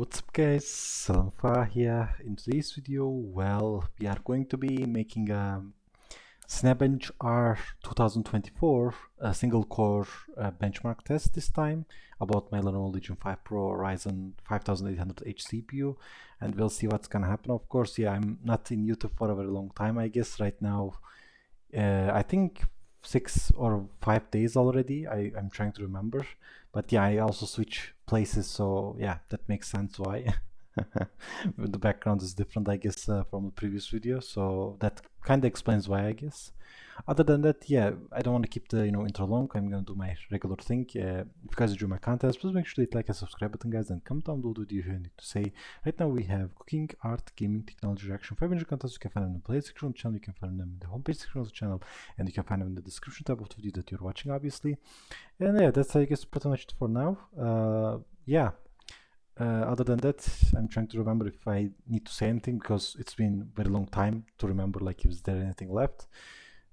What's up guys, Salamfa here. In today's video, we are going to be making a Cinebench R24 a single core benchmark test this time about my Lenovo Legion 5 Pro Ryzen 5800H CPU, and we'll see what's gonna happen. Of course, I'm not in YouTube for a very long time, I guess right now. I think 6 or 5 days already. I'm trying to remember, but I also switch places, so that makes sense why. The background is different, I guess, from the previous video, so that kind of explains why, I guess. Other than that, I don't want to keep the intro long. I'm gonna do my regular thing. If you guys enjoy my content, please make sure to hit like and subscribe button, guys, and comment down below what you need to say. Right now we have cooking, art, gaming, technology, reaction, 5 major contents. You can find them in the playlist section of the channel, you can find them in the homepage section of the channel, and you can find them in the description tab of the video that you're watching, obviously. And that's, I guess, pretty much it for now. Other than that, I'm trying to remember if I need to say anything, because it's been a very long time to remember like if there anything left.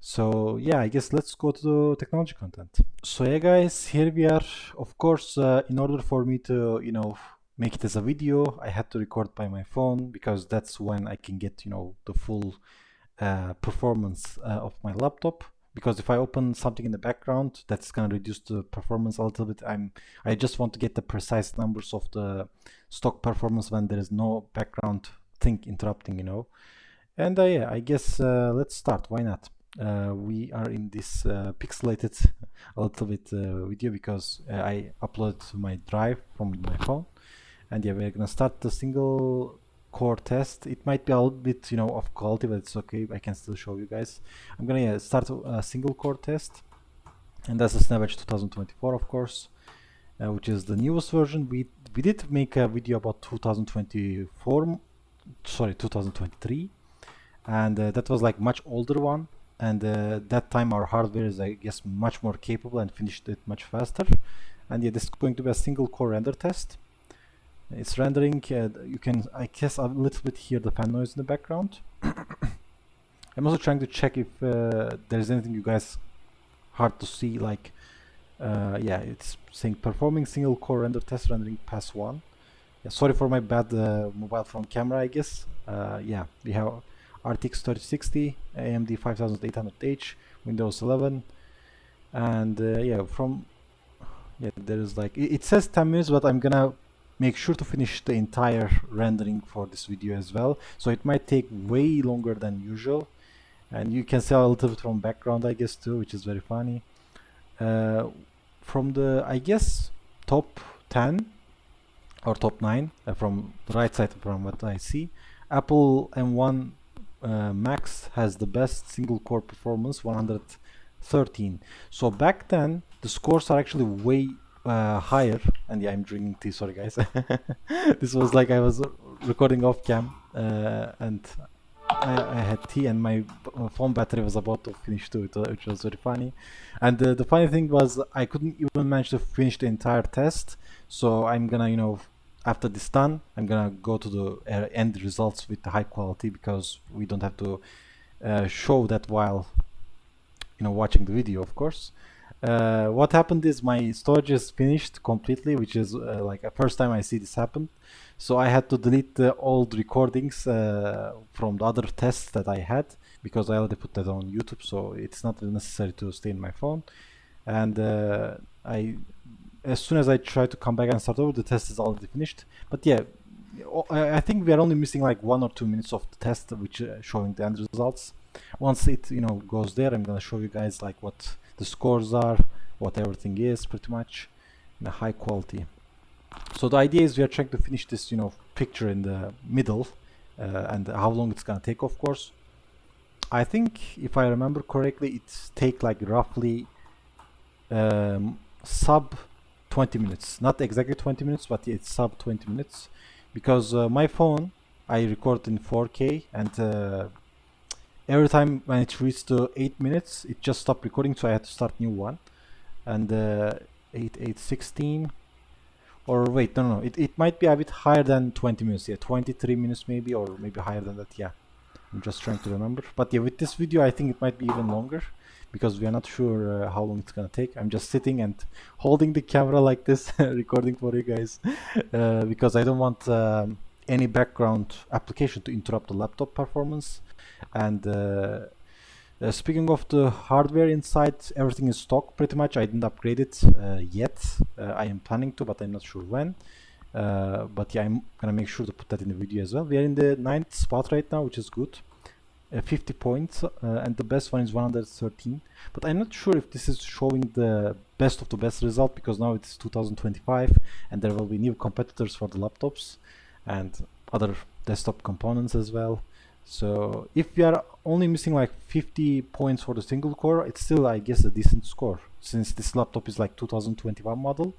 So I guess let's go to the technology content. So guys, here we are. Of course, in order for me to make it as a video, I had to record by my phone, because that's when I can get the full performance of my laptop. Because if I open something in the background, that's gonna reduce the performance a little bit. I just want to get the precise numbers of the stock performance when there is no background thing interrupting, And I guess let's start. Why not? We are in this pixelated a little bit video, because I uploaded to my drive from my phone. And we're gonna start the single core test. It might be a little bit off quality, but it's okay, I can still show you guys. I'm gonna start a single core test, and that's the Cinebench 2024, of course, which is the newest version. We did make a video about 2023, and that was like much older one, and that time our hardware is, I guess, much more capable and finished it much faster. And this is going to be a single core render test. It's rendering. You can, I guess, a little bit hear the fan noise in the background. I'm also trying to check if there's anything you guys hard to see, like it's saying performing single core render test, rendering pass 1. Sorry for my bad mobile phone camera, I guess. We have RTX 3060, AMD 5800H, Windows 11, and there is like, it says 10 minutes, but I'm gonna make sure to finish the entire rendering for this video as well, so it might take way longer than usual. And you can see a little bit from background, I guess, too, which is very funny. From the, I guess, top 10 or top 9 from the right side, from what I see, Apple M1 Max has the best single core performance, 113. So back then the scores are actually way higher. And I'm drinking tea, sorry guys. This was like I was recording off cam, and I had tea, and my phone battery was about to finish too, which was very funny. And the funny thing was, I couldn't even manage to finish the entire test. So I'm gonna, after this done, I'm gonna go to the end results with the high quality, because we don't have to show that while watching the video, of course. What happened is my storage is finished completely, which is like the first time I see this happen. So I had to delete the old recordings from the other tests that I had, because I already put that on YouTube, so it's not necessary to stay in my phone. And as soon as I try to come back and start over, the test is already finished. But I think we are only missing like 1 or 2 minutes of the test, which showing the end results. Once it goes there, I'm gonna show you guys like what the scores are, what everything is, pretty much in a high quality. So the idea is we are trying to finish this picture in the middle, and how long it's gonna take, of course. I think, if I remember correctly, it's take like roughly sub 20 minutes, not exactly 20 minutes, but it's sub 20 minutes, because my phone, I record in 4K, and every time when it reaches to 8 minutes, it just stopped recording, so I had to start new one. And 8:16, or wait, no, it might be a bit higher than 20 minutes. 23 minutes maybe, or maybe higher than that. I'm just trying to remember. But with this video, I think it might be even longer, because we are not sure how long it's gonna take. I'm just sitting and holding the camera like this, recording for you guys, because I don't want any background application to interrupt the laptop performance. And speaking of the hardware inside, everything is stock pretty much. I didn't upgrade it yet. I am planning to, but I'm not sure when. But yeah, I'm gonna make sure to put that in the video as well. We are in the 9th spot right now, which is good. 50 points, and the best one is 113. But I'm not sure if this is showing the best of the best result, because now it's 2025 and there will be new competitors for the laptops and other desktop components as well. So if we are only missing like 50 points for the single core, it's still, I guess, a decent score, since this laptop is like 2021 model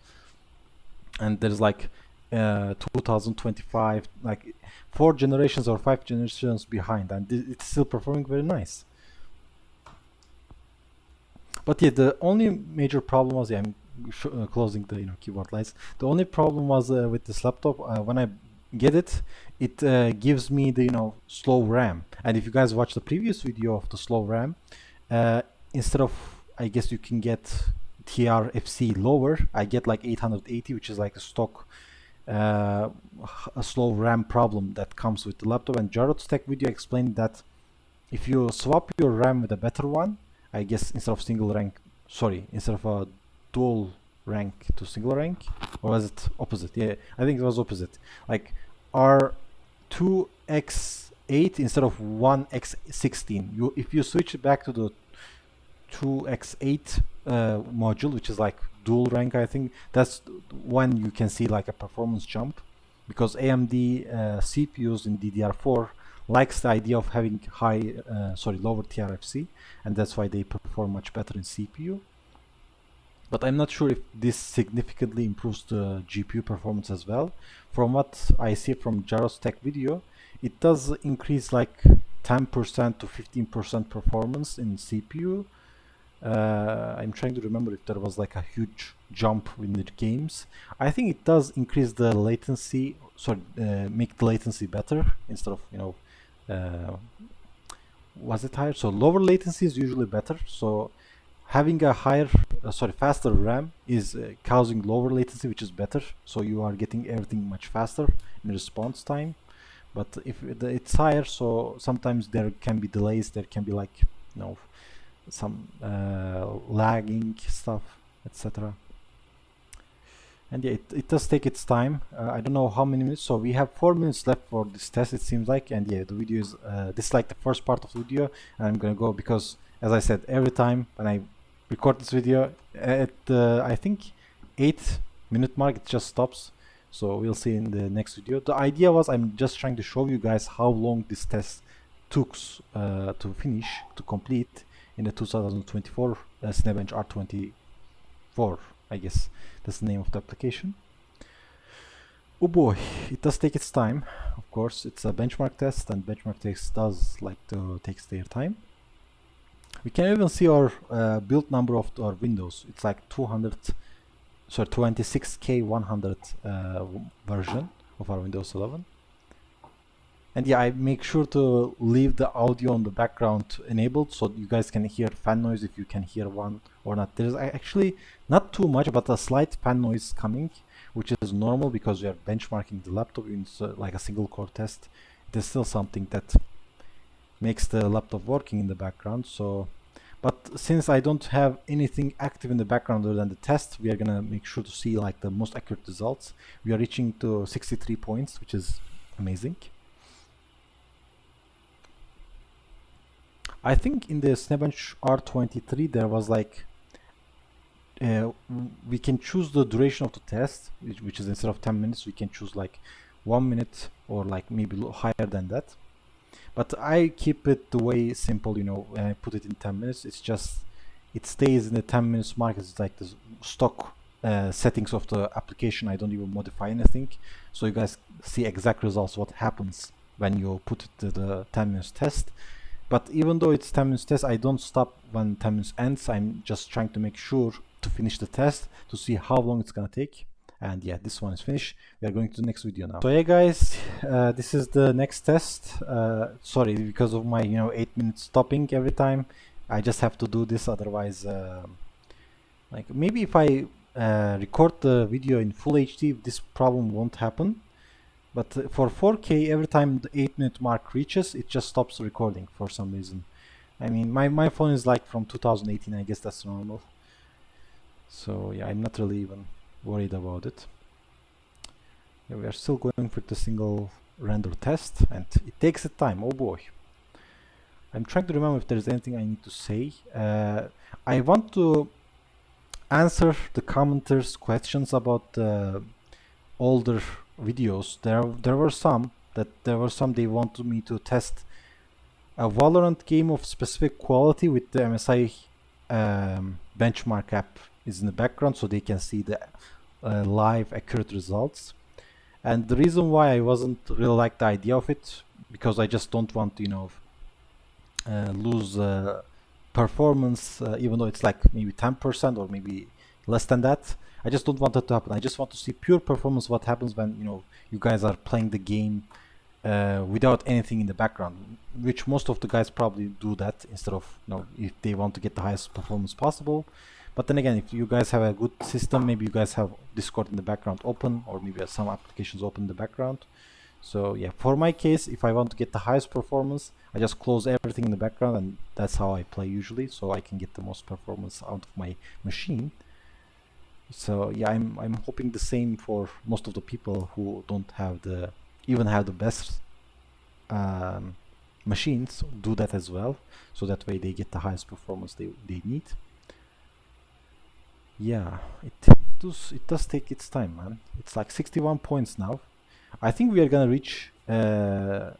and there's like 2025, like 4 generations or 5 generations behind, and it's still performing very nice. But yeah, the only major problem was, yeah, I'm closing the keyboard lights. The only problem was with this laptop, when I get it, it gives me the slow RAM. And if you guys watch the previous video of the slow RAM, instead of, I guess you can get TRFC lower, I get like 880, which is like a stock a slow RAM problem that comes with the laptop. And Jarod's tech video explained that if you swap your RAM with a better one, I guess instead of a dual rank to single rank, or was it opposite? Yeah, I think it was opposite. Like R2X8 instead of 1X16. If you switch back to the 2X8 module, which is like dual rank, I think that's when you can see like a performance jump, because AMD CPUs in DDR4 likes the idea of having lower TRFC, and that's why they perform much better in CPU. But I'm not sure if this significantly improves the GPU performance as well. From what I see from Jarod's tech video, it does increase like 10% to 15% performance in CPU. I'm trying to remember if there was like a huge jump in the games. I think it does increase the latency, make the latency better instead of, was it higher? So lower latency is usually better. So having a faster RAM is causing lower latency, which is better. So you are getting everything much faster in response time. But if it's higher, so sometimes there can be delays, there can be like, some lagging stuff, etc. And yeah, it does take its time. I don't know how many minutes, so we have 4 minutes left for this test, it seems like. And yeah, the video is this is like the first part of the video, and I'm gonna go, because as I said, every time when I record this video at I think 8-minute mark, it just stops. So we'll see in the next video. The idea was, I'm just trying to show you guys how long this test took to complete in the 2024 Cinebench R24, I guess that's the name of the application. Oh boy, it does take its time. Of course, it's a benchmark test, and benchmark tests does like to take their time. We can even see our build number of our Windows. It's like 26K100 version of our Windows 11. And yeah, I make sure to leave the audio on the background enabled, so you guys can hear fan noise if you can hear one or not. There's actually not too much, but a slight fan noise coming, which is normal because we are benchmarking the laptop in like a single core test. There's still something that makes the laptop working in the background. So, but since I don't have anything active in the background other than the test, we are gonna make sure to see like the most accurate results. We are reaching to 63 points, which is amazing. I think in the Cinebench R23 there was like we can choose the duration of the test, which is instead of 10 minutes we can choose like 1 minute or like maybe a little higher than that. But I keep it the way simple, when I put it in 10 minutes, it stays in the 10 minutes mark. It's like the stock settings of the application. I don't even modify anything, so you guys see exact results, what happens when you put it to the 10 minutes test. But even though it's 10 minutes test, I don't stop when 10 minutes ends. I'm just trying to make sure to finish the test to see how long it's gonna take. And yeah, this one is finished. We are going to the next video now. So yeah guys, this is the next test. Sorry, because of my 8 minutes stopping every time. I just have to do this, otherwise like maybe if I record the video in full HD, this problem won't happen. But for 4K, every time the 8-minute mark reaches, it just stops recording for some reason. I mean, my phone is like from 2018, I guess that's normal. So yeah, I'm not really even worried about it. Yeah, we are still going for the single render test, and it takes its time, oh boy. I'm trying to remember if there's anything I need to say. I want to answer the commenters' questions about the older videos. There were some they wanted me to test a Valorant game of specific quality with the MSI benchmark app is in the background, so they can see the live accurate results. And the reason why I wasn't really like the idea of it, because I just don't want to, you know, lose performance, even though it's like maybe 10% or maybe less than that. I just don't want that to happen. I just want to see pure performance, what happens when, you know, you guys are playing the game without anything in the background, which most of the guys probably do that instead of, you know, if they want to get the highest performance possible. But then again, if you guys have a good system, maybe you guys have Discord in the background open, or maybe some applications open in the background. So yeah, for my case, if I want to get the highest performance, I just close everything in the background, and that's how I play usually, so I can get the most performance out of my machine. So yeah, I'm hoping the same for most of the people who don't have the best machines do that as well, so that way they get the highest performance they need. Yeah, it does take its time, man. It's like 61 points now. I think we are gonna reach yeah,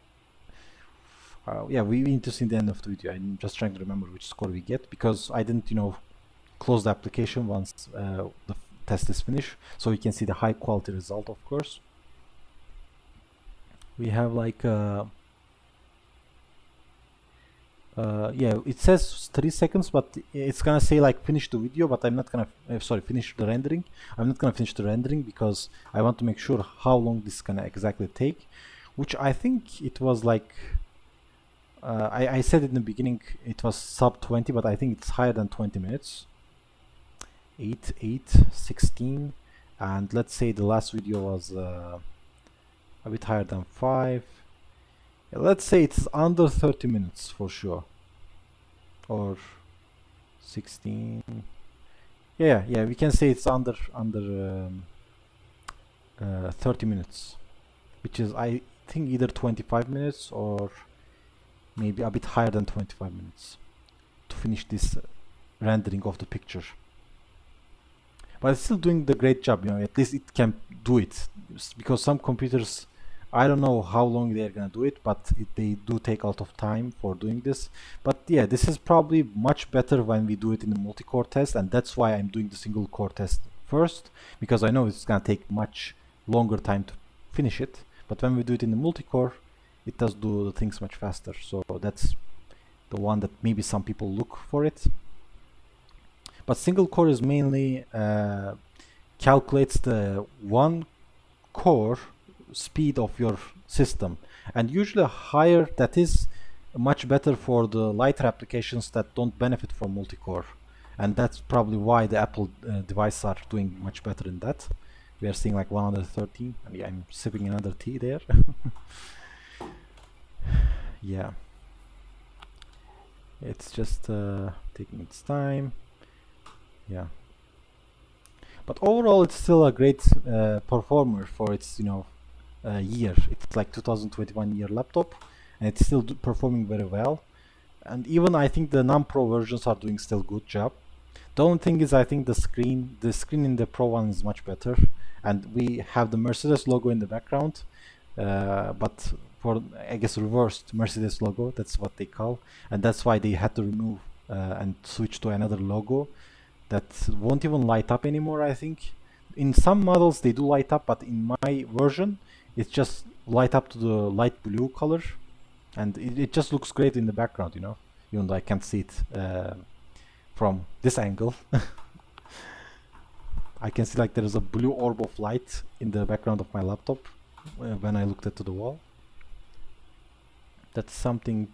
we need to see the end of the video. I'm just trying to remember which score we get, because I didn't, you know, close the application once the test is finished, so you can see the high quality result, of course. We have like yeah, it says 3 seconds, but it's gonna say like finish the video, but I'm not gonna sorry, finish the rendering. I'm not gonna finish the rendering because I want to make sure how long this is gonna exactly take, which I think it was like I said in the beginning it was sub 20, but I think it's higher than 20 minutes. 8, 8, 16, and let's say the last video was a bit higher than 5. Let's say it's under 30 minutes for sure, or 16. Yeah, we can say it's under 30 minutes, which is I think either 25 minutes or maybe a bit higher than 25 minutes to finish this rendering of the picture. But it's still doing the great job, you know. At least it can do it, because some computers, I don't know how long they're gonna do it, but they do take a lot of time for doing this. But yeah, this is probably much better when we do it in the multi-core test, and that's why I'm doing the single core test first, because I know it's gonna take much longer time to finish it. But when we do it in the multi-core, it does do the things much faster. So that's the one that maybe some people look for it. But single core is mainly calculates the one core speed of your system, and usually higher that is much better for the lighter applications that don't benefit from multi-core, and that's probably why the Apple devices are doing much better in that. We are seeing like 113, and yeah, I'm sipping another tea there. Yeah, it's just taking its time. Yeah, but overall it's still a great performer for its, you know, year. It's like 2021 year laptop, and it's still performing very well. And even I think the non-pro versions are doing still good job. The only thing is I think the screen in the Pro one is much better, and we have the Mercedes logo in the background, but for, I guess, reversed Mercedes logo, that's what they call, and that's why they had to remove and switch to another logo that won't even light up anymore. I think in some models they do light up, but in my version it's just light up to the light blue color, and it just looks great in the background, you know, even though I can't see it from this angle. I can see like there is a blue orb of light in the background of my laptop when I looked at the wall. That's something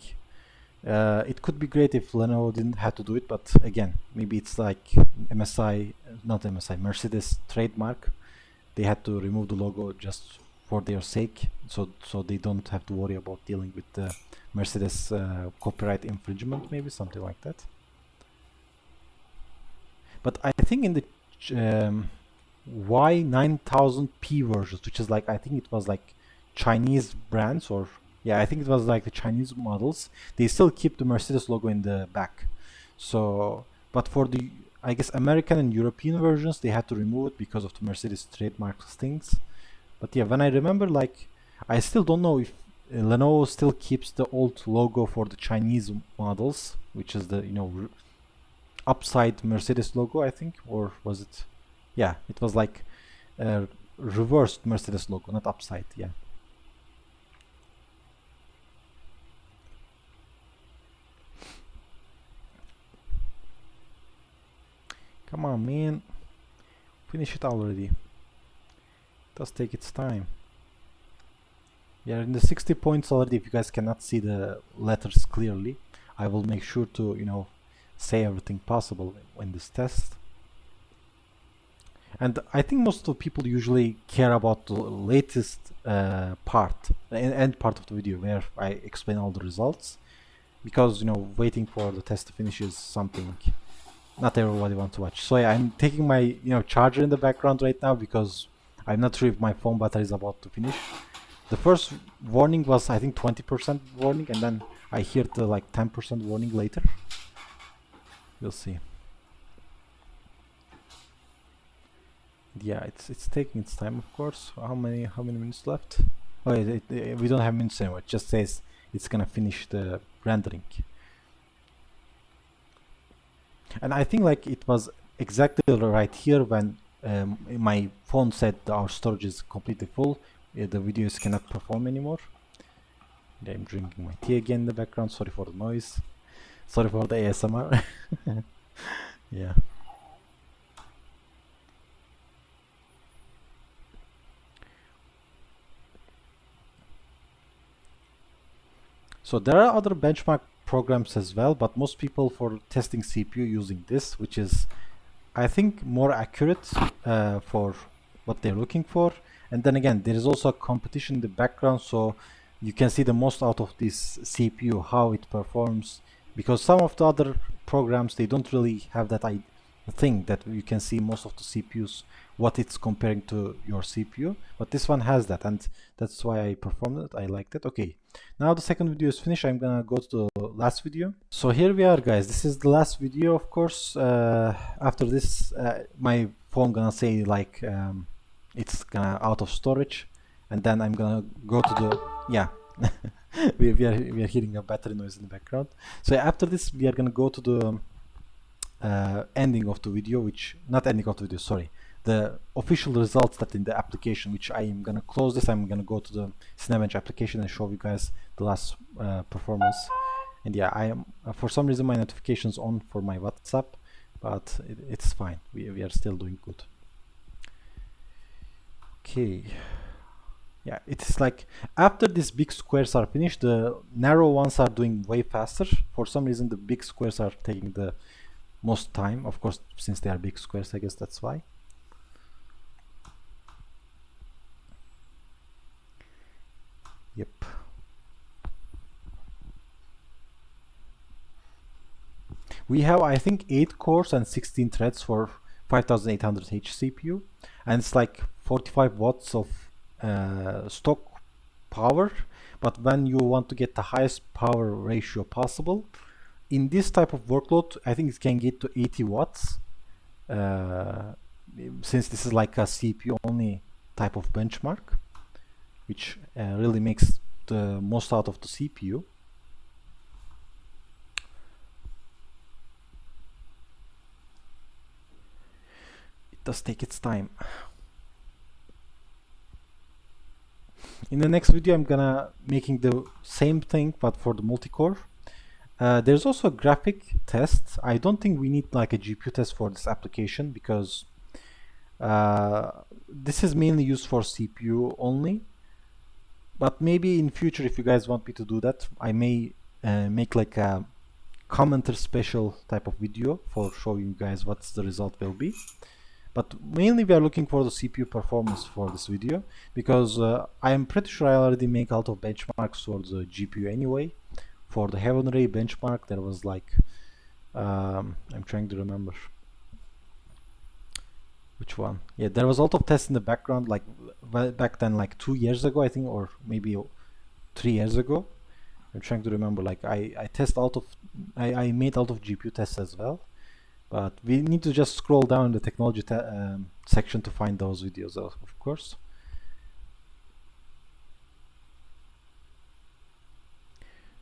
It could be great if Lenovo didn't have to do it, but again, maybe it's like MSI, not MSI, Mercedes trademark. They had to remove the logo just for their sake, so they don't have to worry about dealing with the Mercedes copyright infringement, maybe something like that. But I think in the Y9000P versions, which is like, I think it was like Chinese brands, or yeah, I think it was like the Chinese models, they still keep the Mercedes logo in the back. So, but for the, I guess, American and European versions, they had to remove it because of the Mercedes trademark things. But yeah, when I remember, like, I still don't know if Lenovo still keeps the old logo for the Chinese models, which is the, you know, upside Mercedes logo, I think, or was it? Yeah, it was like reversed Mercedes logo, not upside. Yeah. Come on, man. Finish it already. It does take its time. We are in the 60 points already. If you guys cannot see the letters clearly, I will make sure to, you know, say everything possible in this test. And I think most of the people usually care about the latest part, end part of the video, where I explain all the results, because, you know, waiting for the test to finish is something not everybody wants to watch. So yeah, I'm taking my, you know, charger in the background right now because I'm not sure if my phone battery is about to finish. The first warning was, I think, 20% warning, and then I hear the like 10% warning later. We'll see. Yeah, it's taking its time, of course. How many minutes left? Oh, we don't have minutes anymore. It just says it's gonna finish the rendering. And I think like it was exactly right here when my phone said our storage is completely full. The videos cannot perform anymore. And I'm drinking my tea again in the background. Sorry for the noise. Sorry for the ASMR. Yeah. So there are other benchmark programs as well, but most people for testing CPU using this, which is, I think, more accurate for what they're looking for. And then again, there is also a competition in the background, so you can see the most out of this CPU, how it performs, because some of the other programs, they don't really have that thing that you can see most of the CPUs, what it's comparing to your CPU, but this one has that, and that's why I performed it. I liked it. Okay, now the second video is finished. I'm gonna go to the last video. So here we are, guys. This is the last video, of course. After this, my phone gonna say like it's gonna out of storage, and then I'm gonna go to the, yeah. we are hearing a battery noise in the background. So after this, we are gonna go to the ending of the video, which, not ending of the video, sorry, the official results that in the application, which I am gonna close this. I'm gonna go to the Cinebench application and show you guys the last performance. And yeah, I am for some reason my notifications on for my WhatsApp, but it's fine. We are still doing good. Okay. Yeah, it's like after these big squares are finished, the narrow ones are doing way faster. For some reason, the big squares are taking the most time. Of course, since they are big squares, I guess that's why. Yep. We have, I think, 8 cores and 16 threads for 5800H CPU, and it's like 45 watts of stock power. But when you want to get the highest power ratio possible in this type of workload, I think it can get to 80 watts, since this is like a CPU only type of benchmark, which really makes the most out of the CPU. It does take its time. In the next video, I'm gonna making the same thing but for the multi-core. There's also a graphic test. I don't think we need like a GPU test for this application, because this is mainly used for CPU only. But maybe in future, if you guys want me to do that, I may make like a commenter special type of video for showing you guys what the result will be. But mainly we are looking for the CPU performance for this video, because I am pretty sure I already make a lot of benchmarks for the GPU anyway. For the Heaven Ray benchmark, there was like I'm trying to remember which one. Yeah, there was a lot of tests in the background, like back then, like 2 years ago I think, or maybe 3 years ago. I'm trying to remember. Like I test out of I made out of GPU tests as well. But we need to just scroll down the technology section to find those videos, of course.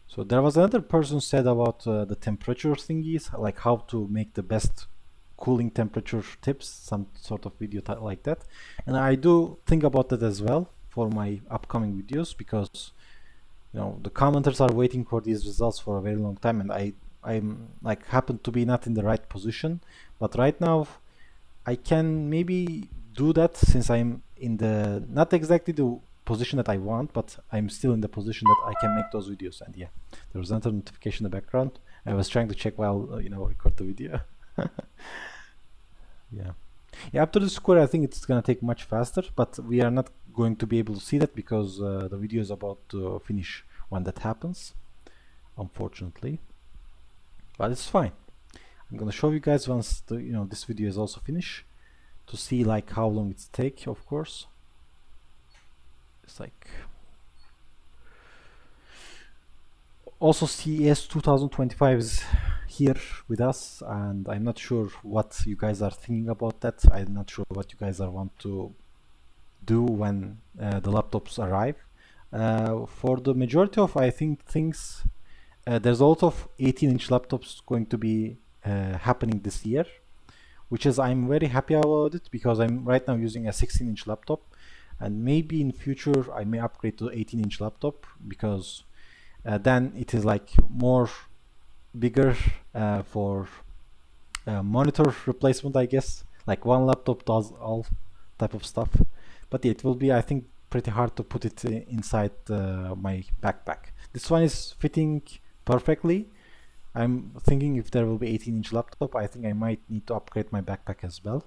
So there was another person said about the temperature thingies, like how to make the best cooling temperature tips, some sort of video like that. And I do think about that as well for my upcoming videos, because you know the commenters are waiting for these results for a very long time, and I'm like happen to be not in the right position. But right now I can maybe do that, since I'm in the not exactly the position that I want, but I'm still in the position that I can make those videos. And yeah, there was another notification in the background. I was trying to check while you know, record the video. Yeah, after the score I think it's gonna take much faster, but we are not going to be able to see that because the video is about to finish when that happens, unfortunately. But it's fine. I'm gonna show you guys once the this video is also finished, to see like how long it's take. Of course, it's like also CES 2025 is here with us, and I'm not sure what you guys are thinking about that. I'm not sure what you guys are want to do when the laptops arrive. For the majority of I think things, there's a lot of 18-inch laptops going to be happening this year, which is I'm very happy about it, because I'm right now using a 16-inch laptop, and maybe in future I may upgrade to 18-inch laptop, because then it is like more bigger for monitor replacement, I guess. Like one laptop does all type of stuff. But yeah, it will be, I think, pretty hard to put it inside my backpack. This one is fitting perfectly. I'm thinking if there will be 18-inch laptop, I think I might need to upgrade my backpack as well.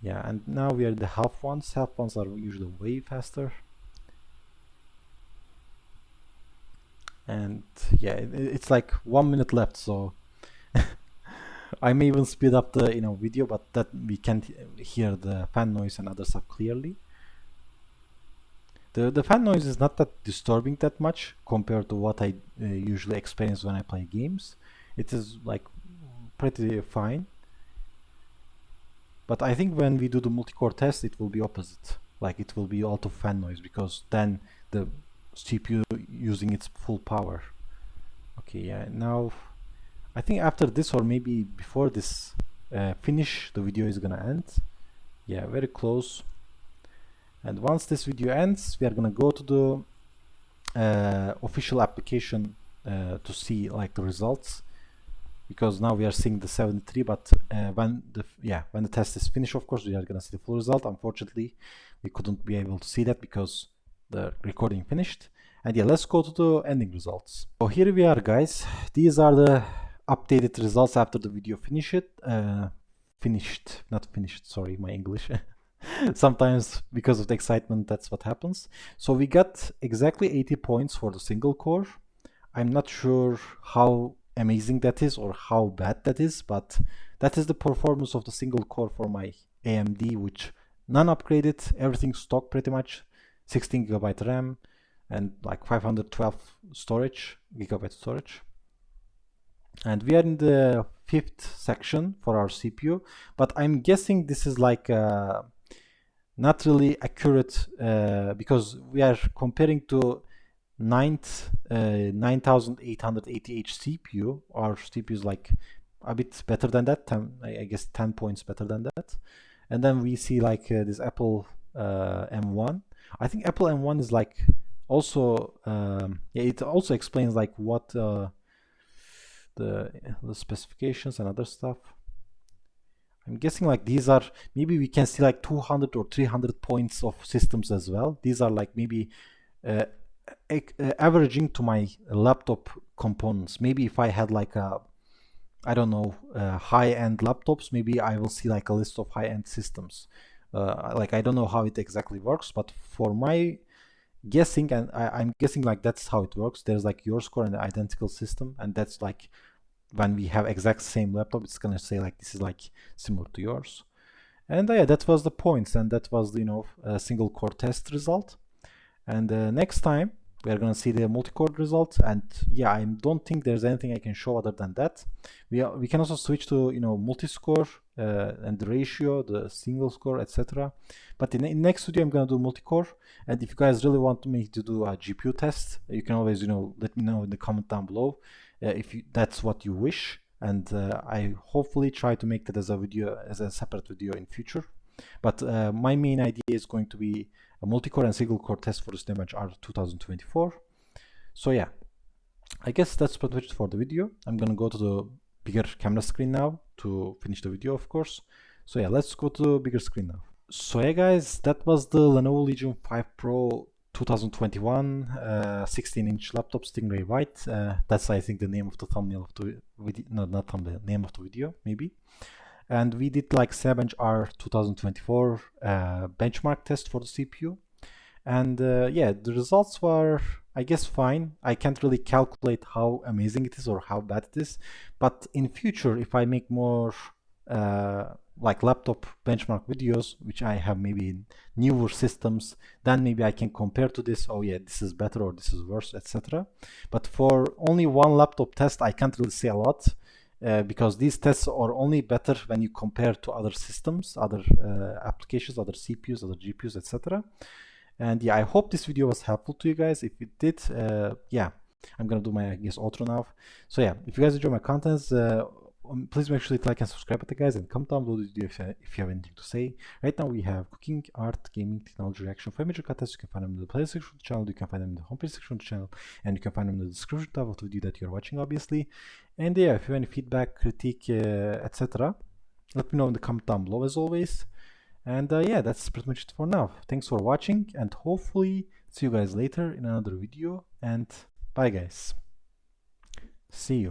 Yeah, and now we are the half ones. Half ones are usually way faster. And yeah, it's like 1 minute left, so I may even speed up the video, but that we can't hear the fan noise and other stuff clearly. The fan noise is not that disturbing that much compared to what I usually experience when I play games. It is like pretty fine. But I think when we do the multi-core test, it will be opposite. Like it will be a lot of fan noise, because then the CPU using its full power. Okay, yeah, now I think after this, or maybe before this finish, the video is gonna end. Yeah, very close. And once this video ends, we are gonna go to the official application to see like the results, because now we are seeing the 73, but when the test is finished, of course we are gonna see the full result. Unfortunately, we couldn't be able to see that because the recording finished. And yeah, let's go to the ending results. So here we are, guys. These are the updated results after the video not finished, sorry, my English. Sometimes because of the excitement, that's what happens. So we got exactly 80 points for the single core. I'm not sure how amazing that is or how bad that is, but that is the performance of the single core for my AMD, which non-upgraded, everything stock pretty much, 16 GB RAM and like 512 GB storage. And we are in the 5th section for our CPU, but I'm guessing this is like not really accurate because we are comparing to 9880H CPU. Our CPU is like a bit better than that, I guess 10 points better than that. And then we see like this Apple M1. I think Apple M1 is like also it also explains like what the specifications and other stuff. I'm guessing like these are, maybe we can see like 200 or 300 points of systems as well. These are like maybe averaging to my laptop components. Maybe if I had like a, I don't know, high-end laptops, maybe I will see like a list of high-end systems. Like I don't know how it exactly works, but for my guessing, and I'm guessing like that's how it works. There's like your score and the identical system, and that's like when we have exact same laptop, it's gonna say like this is like similar to yours. And yeah, that was the points, and that was the, you know, single core test result. And next time we are gonna see the multi-core result. And yeah, I don't think there's anything I can show other than that. We can also switch to, you know, multi-score and the ratio, the single score, etc. But in next video I'm gonna do multi-core. And if you guys really want me to do a GPU test, you can always, you know, let me know in the comment down below if that's what you wish. And I hopefully try to make that as a video, as a separate video in future. But my main idea is going to be a multi-core and single core test for the Cinebench R 2024. So yeah, I guess that's pretty much for the video. I'm gonna go to the bigger camera screen now to finish the video, of course. So yeah, let's go to the bigger screen now. So yeah guys, that was the Lenovo Legion 5 Pro 2021 16-inch laptop, Stingray White. That's, I think, the name of the thumbnail of the video. No, not thumbnail, name of the video maybe. And we did like Cinebench R 2024 benchmark test for the CPU. And yeah, the results were, I guess, fine. I can't really calculate how amazing it is or how bad it is. But in future, if I make more like laptop benchmark videos, which I have maybe in newer systems, then maybe I can compare to this. Oh yeah, this is better or this is worse, etc. But for only one laptop test, I can't really say a lot. Because these tests are only better when you compare to other systems, other applications, other CPUs, other GPUs, etc. And yeah, I hope this video was helpful to you guys. If it did, yeah, I'm gonna do my, I guess, outro now. So yeah, if you guys enjoy my contents, please make sure to like and subscribe to the guys, and comment down below the video if you have anything to say. Right now we have cooking, art, gaming, technology, reaction, 5 major contests. You can find them in the playlist section of the channel, you can find them in the homepage section of the channel, and you can find them in the description tab of the video that you're watching, obviously. And yeah, if you have any feedback, critique, etc., let me know in the comment down below as always. And yeah, that's pretty much it for now. Thanks for watching, and hopefully see you guys later in another video. And bye guys. See you.